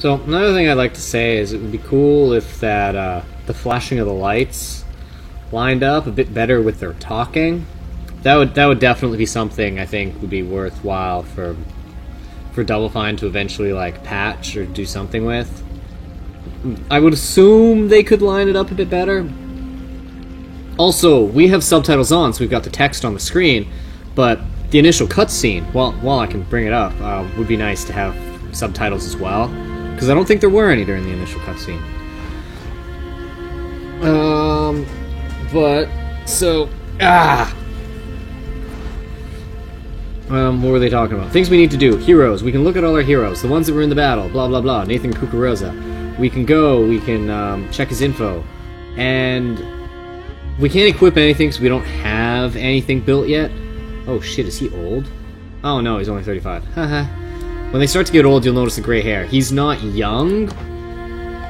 So another thing I'd like to say is it would be cool if that the flashing of the lights lined up a bit better with their talking. That would definitely be something I think would be worthwhile for Double Fine to eventually like patch or do something with. I would assume they could line it up a bit better. Also, we have subtitles on, so we've got the text on the screen, but the initial cutscene, while I can bring it up, would be nice to have subtitles as well, because I don't think there were any during the initial cutscene. What were they talking about? Things we need to do. Heroes. We can look at all our heroes. The ones that were in the battle. Blah, blah, blah. Nathan Kukuroza. We can go. We can check his info. And we can't equip anything because we don't have anything built yet. Oh shit, is he old? Oh no, he's only 35. Haha. When they start to get old, you'll notice the gray hair. He's not young.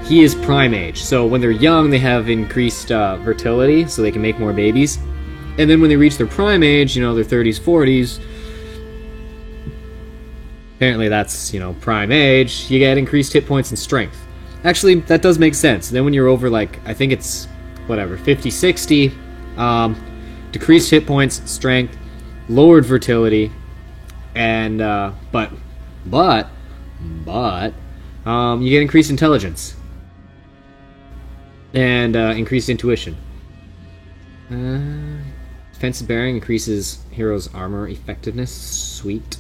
He is prime age. So when they're young, they have increased fertility, so they can make more babies. And then when they reach their prime age, you know, their 30s, 40s, apparently that's, you know, prime age, you get increased hit points and strength. Actually, that does make sense. Then when you're over, like, I think it's, whatever, 50, 60, decreased hit points, strength, lowered fertility, and, but, you get increased intelligence. And, increased intuition. Defensive bearing increases hero's armor effectiveness. Sweet.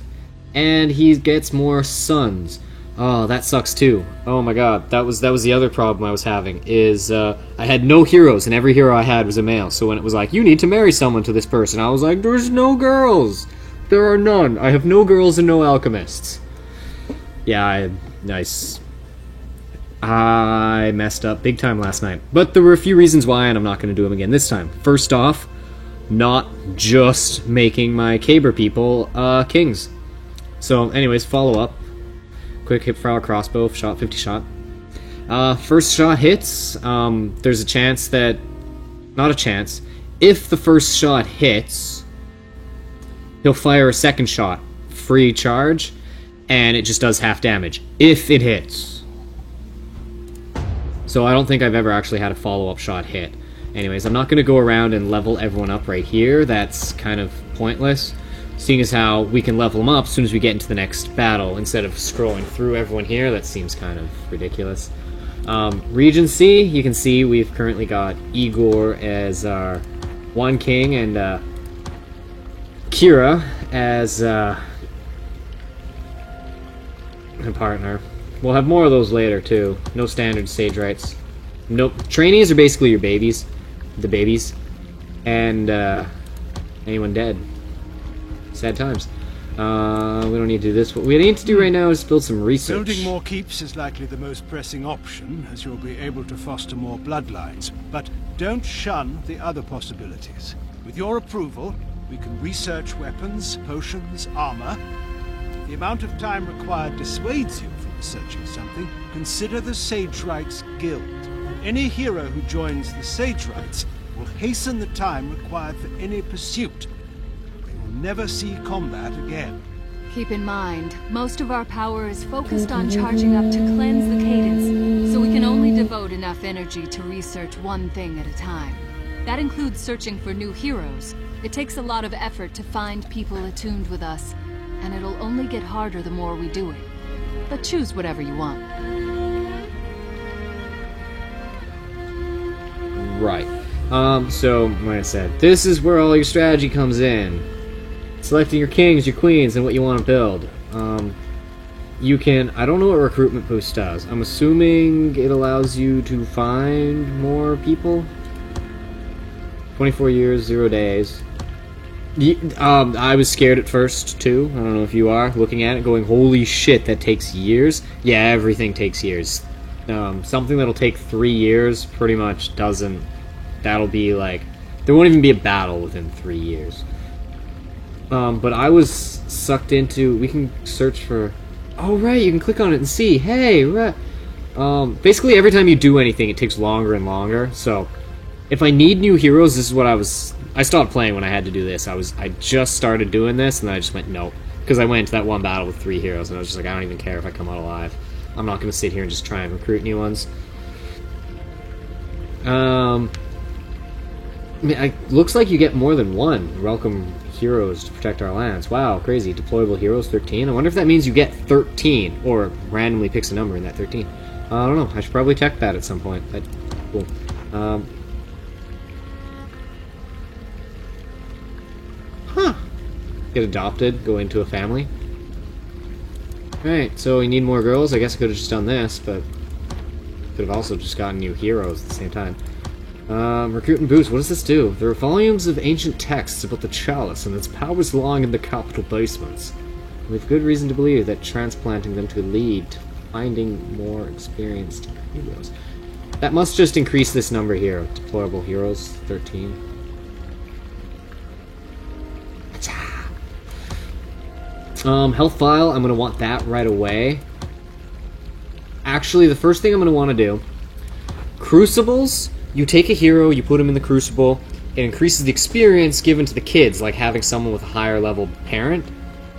And he gets more sons. Oh, that sucks too. Oh my god, that was the other problem I was having, is, I had no heroes, and every hero I had was a male, so when it was like, you need to marry someone to this person, I was like, there's no girls! There are none. I have no girls and no alchemists. Yeah, I messed up big time last night. But there were a few reasons why, and I'm not going to do them again this time. First off, not just making my Caber people, kings. So, anyways, follow up. Quick hip-fire crossbow, shot, 50 shot. First shot hits, there's a chance that... Not a chance. If the first shot hits, he'll fire a second shot. Free charge, and it just does half damage. If it hits. So I don't think I've ever actually had a follow-up shot hit. Anyways, I'm not going to go around and level everyone up right here. That's kind of pointless. Seeing as how we can level them up as soon as we get into the next battle, instead of scrolling through everyone here. That seems kind of ridiculous. Regency, you can see we've currently got Igor as our one king, and Kira as a partner. We'll have more of those later, too. No standard sage rights. Nope. Trainees are basically your babies. The babies. And, anyone dead. Sad times. We don't need to do this. What we need to do right now is build some research. Building more keeps is likely the most pressing option, as you'll be able to foster more bloodlines. But don't shun the other possibilities. With your approval, we can research weapons, potions, armor. If the amount of time required dissuades you from researching something, consider the Sage Rights Guild. Any hero who joins the Sage Rights will hasten the time required for any pursuit. Never see combat again. Keep in mind, most of our power is focused on charging up to cleanse the cadence, so we can only devote enough energy to research one thing at a time. That includes searching for new heroes. It takes a lot of effort to find people attuned with us, and it'll only get harder the more we do it. But choose whatever you want. Right. So, like I said, this is where all your strategy comes in. Selecting your kings, your queens, and what you want to build. You can... I don't know what recruitment boost does. I'm assuming it allows you to find more people. 24 years, 0 days. I was scared at first, too. I don't know if you are. Looking at it, going, holy shit, that takes years. Yeah, everything takes years. Something that'll take 3 years pretty much doesn't... That'll be like... There won't even be a battle within 3 years. But I was sucked into... We can search for... Oh, right, you can click on it and see. Hey, right. Basically, every time you do anything, it takes longer and longer. So, if I need new heroes, this is what I was... I stopped playing when I had to do this. I just started doing this, and then I just went, nope. Because I went into that one battle with 3 heroes, and I was just like, I don't even care if I come out alive. I'm not going to sit here and just try and recruit new ones. Looks like you get more than one welcome heroes to protect our lands. Wow, crazy. Deployable heroes, 13. I wonder if that means you get 13, or randomly picks a number in that 13. I don't know. I should probably check that at some point. Cool. Get adopted, go into a family. Alright, so we need more girls. I guess I could have just done this, but could have also just gotten new heroes at the same time. Recruit and boost. What does this do? There are volumes of ancient texts about the chalice and its powers long in the capital basements. We have good reason to believe that transplanting them to lead to finding more experienced heroes. That must just increase this number here of deployable heroes, 13. Health vial, I'm going to want that right away. Actually, the first thing I'm going to want to do, crucibles. You take a hero, you put him in the crucible, it increases the experience given to the kids, like having someone with a higher level parent,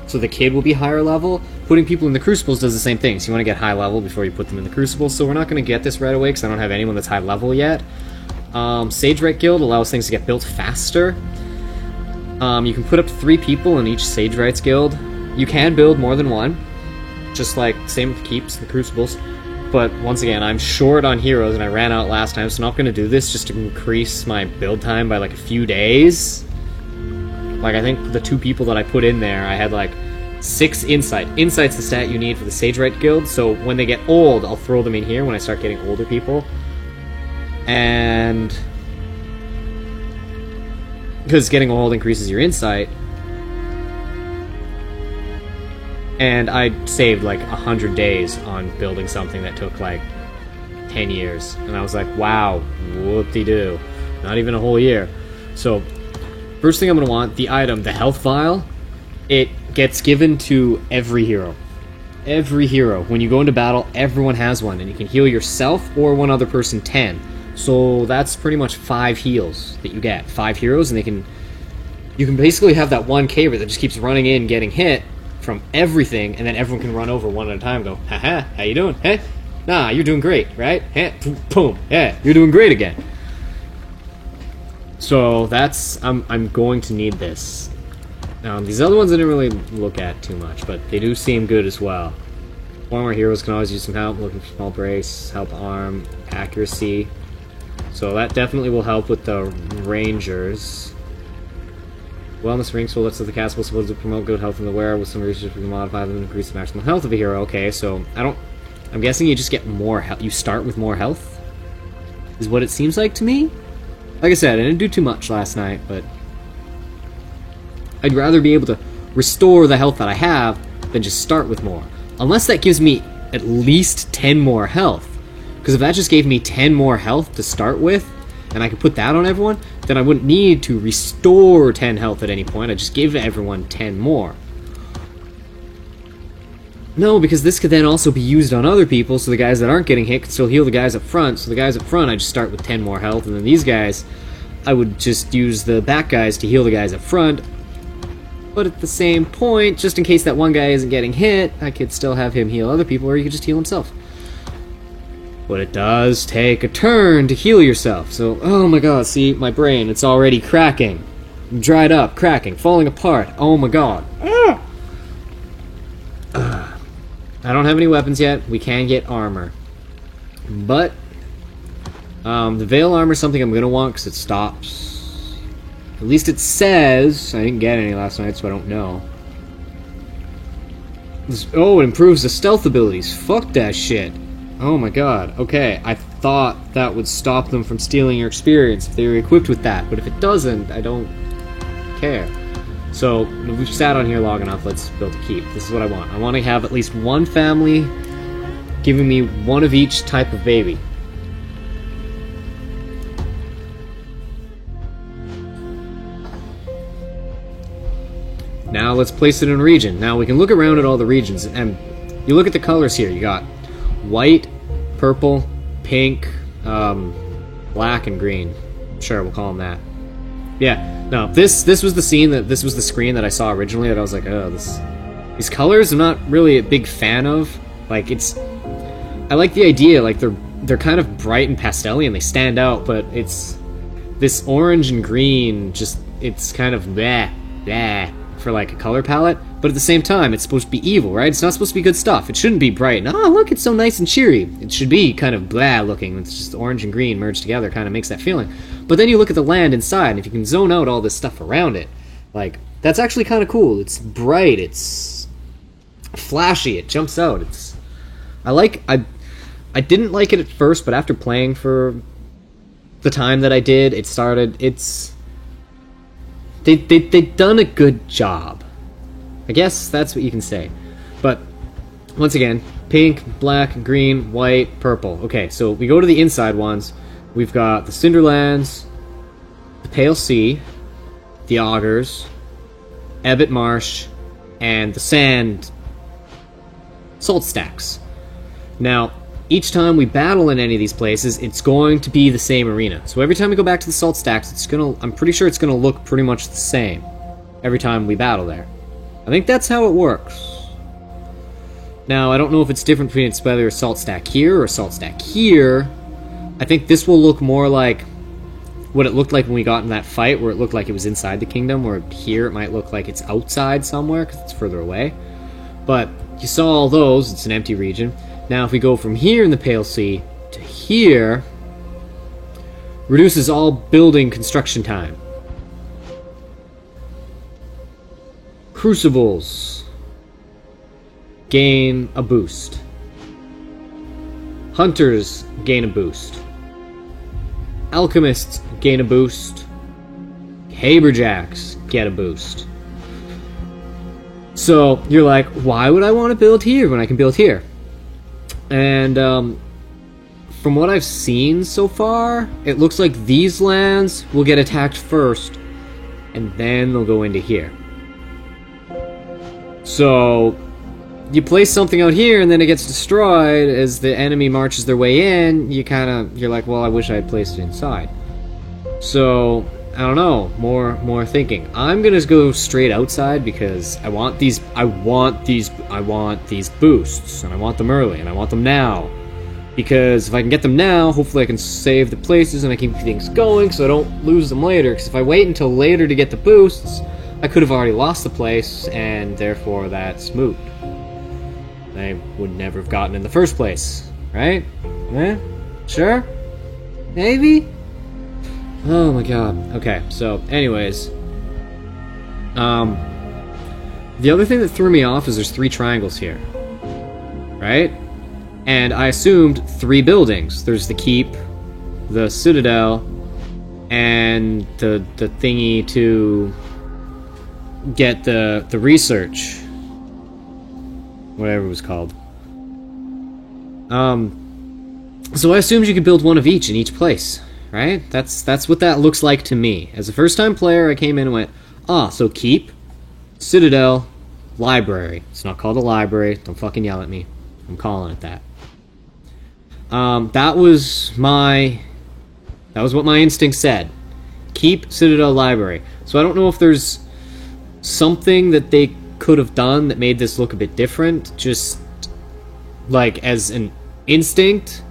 so the kid will be higher level. Putting people in the crucibles does the same thing, so you want to get high level before you put them in the crucible, so we're not going to get this right away because I don't have anyone that's high level yet. Sagerite Guild allows things to get built faster. You can put up to 3 people in each Sagerites Guild. You can build more than one, just like same with keeps, the crucibles. But once again, I'm short on heroes and I ran out last time, so I'm not going to do this just to increase my build time by like a few days. Like, I think the 2 people that I put in there, I had like 6 insight. Insight's the stat you need for the Sagerite Guild, so when they get old, I'll throw them in here when I start getting older people. And because getting old increases your insight. And I saved like 100 days on building something that took like 10 years. And I was like, wow, whoop-de-doo. Not even a whole year. So, first thing I'm going to want, the item, the health vial, it gets given to every hero. Every hero. When you go into battle, everyone has one. And you can heal yourself or one other person 10. So that's pretty much 5 heals that you get. 5 heroes, and you can basically have that one caber that just keeps running in, getting hit from everything, and then everyone can run over one at a time and go, haha, how you doing? Hey? Nah, you're doing great, right? Hey, boom, yeah, you're doing great again. So that's, I'm going to need this. These other ones I didn't really look at too much, but they do seem good as well. Former heroes can always use some help, looking for small brace, help arm, accuracy. So that definitely will help with the rangers. Wellness ring, so lets of the cast will supposed to promote good health in the wearer. With some research we can modify them and increase the maximum health of a hero. Okay, so I'm guessing you just get more health. You start with more health? Is what it seems like to me? Like I said, I didn't do too much last night, but I'd rather be able to restore the health that I have than just start with more. Unless that gives me at least 10 more health. Because if that just gave me 10 more health to start with, and I could put that on everyone, then I wouldn't need to restore 10 health at any point. I just give everyone 10 more. No, because this could then also be used on other people, so the guys that aren't getting hit can still heal the guys up front. So the guys up front, I just start with 10 more health, and then these guys, I would just use the back guys to heal the guys up front. But at the same point, just in case that one guy isn't getting hit, I could still have him heal other people, or he could just heal himself. But it does take a turn to heal yourself, so, oh my god, see, my brain, it's already cracking. Dried up, cracking, falling apart, oh my god. I don't have any weapons yet, we can get armor. But, the Veil armor is something I'm gonna want, because it stops. At least it says, I didn't get any last night, so I don't know. Oh, it improves the stealth abilities, fuck that shit. Oh my god, okay, I thought that would stop them from stealing your experience if they were equipped with that, but if it doesn't, I don't care. So, we've sat on here long enough, let's build a keep. This is what I want. I want to have at least one family giving me one of each type of baby. Now let's place it in a region. Now we can look around at all the regions, and you look at the colors here, you got white, purple, pink, black, and green. Sure, we'll call them that. Yeah, no, this was the screen that I saw originally that I was like, oh, these colors I'm not really a big fan of. Like, I like the idea, like they're kind of bright and pastel-y and they stand out, but it's this orange and green, just it's kind of bleh for like a color palette, but at the same time it's supposed to be evil, right? It's not supposed to be good stuff. It shouldn't be bright and oh look, it's so nice and cheery. It should be kind of blah looking. It's just orange and green merged together, kind of makes that feeling. But then you look at the land inside, and if you can zone out all this stuff around it, like that's actually kind of cool. It's bright, it's flashy, it jumps out. I didn't like it at first, but after playing for the time that I did, they've done a good job. I guess that's what you can say. But once again, pink, black, green, white, purple. Okay, so we go to the inside ones. We've got the Cinderlands, the Pale Sea, the Augurs, Ebott Marsh, and the Sand Salt Stacks. Now, each time we battle in any of these places, it's going to be the same arena. So every time we go back to the Salt Stacks, I'm pretty sure it's gonna look pretty much the same every time we battle there. I think that's how it works. Now, I don't know if it's different between it's whether a Salt Stack here or a Salt Stack here. I think this will look more like what it looked like when we got in that fight, where it looked like it was inside the kingdom, where here it might look like it's outside somewhere, because it's further away. But you saw all those, it's an empty region. Now, if we go from here in the Pale Sea to here, reduces all building construction time. Crucibles gain a boost. Hunters gain a boost. Alchemists gain a boost. Haberjacks get a boost. So, you're like, why would I want to build here when I can build here? And from what I've seen so far, it looks like these lands will get attacked first, and then they'll go into here. So, you place something out here, and then it gets destroyed as the enemy marches their way in. You're like, well, I wish I had placed it inside. So, I don't know. More thinking. I'm gonna go straight outside because I want these boosts, and I want them early, and I want them now. Because if I can get them now, hopefully I can save the places and I keep things going so I don't lose them later. Because if I wait until later to get the boosts, I could have already lost the place, and therefore that's moot. I would never have gotten in the first place, right? Eh? Sure? Maybe? Oh my god. Okay, so, anyways. The other thing that threw me off is there's 3 triangles here. Right? And I assumed 3 buildings. There's the keep, the citadel, and the thingy to get the research. Whatever it was called. So I assumed you could build one of each in each place. Right? That's what that looks like to me. As a first-time player, I came in and went, so keep, citadel, library. It's not called a library. Don't fucking yell at me. I'm calling it that. That was what my instinct said. Keep, citadel, library. So I don't know if there's something that they could have done that made this look a bit different. Just, like, as an instinct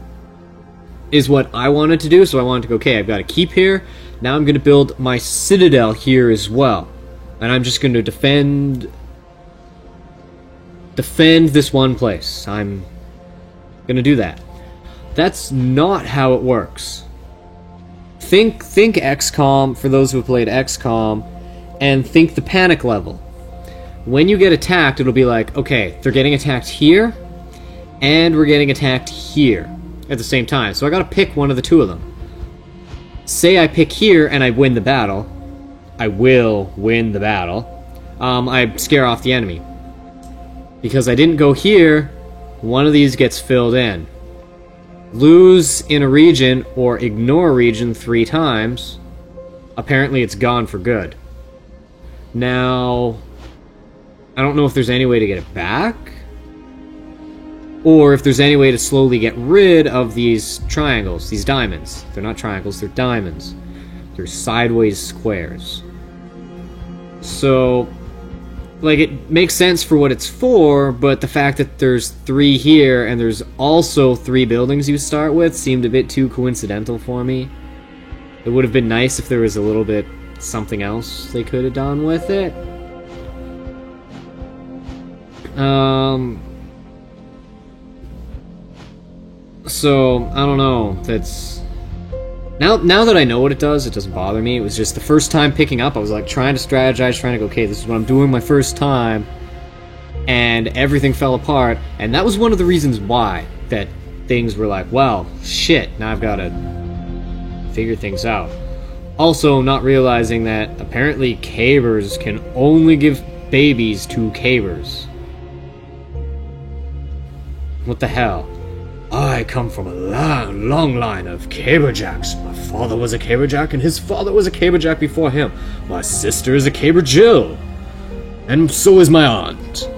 is what I wanted to do, so I wanted to go, okay, I've got to keep here, now I'm going to build my citadel here as well. And I'm just going to defend this one place. I'm going to do that. That's not how it works. Think XCOM, for those who have played XCOM, and think the panic level. When you get attacked, it'll be like, okay, they're getting attacked here, and we're getting attacked here at the same time. So I gotta pick one of the two of them. Say I pick here and I win the battle. I will win the battle. I scare off the enemy. Because I didn't go here, one of these gets filled in. Lose in a region or ignore a region 3 times. Apparently it's gone for good. Now, I don't know if there's any way to get it back, or if there's any way to slowly get rid of these triangles, these diamonds. They're not triangles, they're diamonds. They're sideways squares. So, like, it makes sense for what it's for, but the fact that there's 3 here and there's also 3 buildings you start with seemed a bit too coincidental for me. It would have been nice if there was a little bit something else they could have done with it. So, I don't know. That's... Now that I know what it doesn't bother me. It was just the first time picking up, I was like trying to strategize, trying to go, okay, this is what I'm doing my first time, and everything fell apart, and that was one of the reasons why that things were like, well, shit, now I've got to figure things out. Also, not realizing that apparently Cabers can only give babies to Cabers. What the hell? I come from a long line of Caberjacks. My father was a Caberjack, and his father was a Caberjack before him. My sister is a Caberjill. And so is my aunt.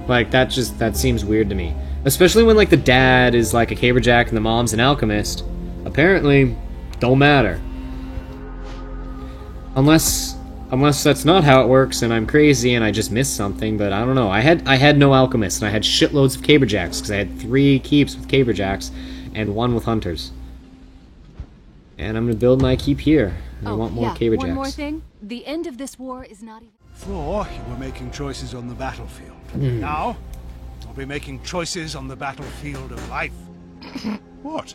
Like, that seems weird to me. Especially when, like, the dad is, like, a Caberjack and the mom's an alchemist. Apparently, don't matter. Unless that's not how it works and I'm crazy and I just missed something, but I don't know. I had no alchemists and I had shitloads of Caberjacks because I had 3 keeps with Caberjacks and 1 with hunters. And I'm gonna build my keep here. I want more Caberjacks. One more thing. The end of this war is not even... Before, you were making choices on the battlefield. Now, you'll be making choices on the battlefield of life. What?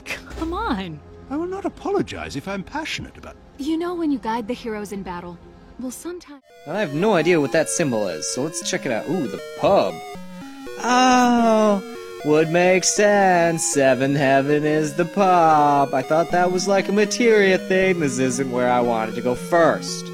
Come on. I will not apologize if I'm passionate about it. You know when you guide the heroes in battle, well, sometimes... I have no idea what that symbol is, so let's check it out. Ooh, the pub. Oh, would make sense. 7th Heaven is the pub. I thought that was like a materia thing. This isn't where I wanted to go first.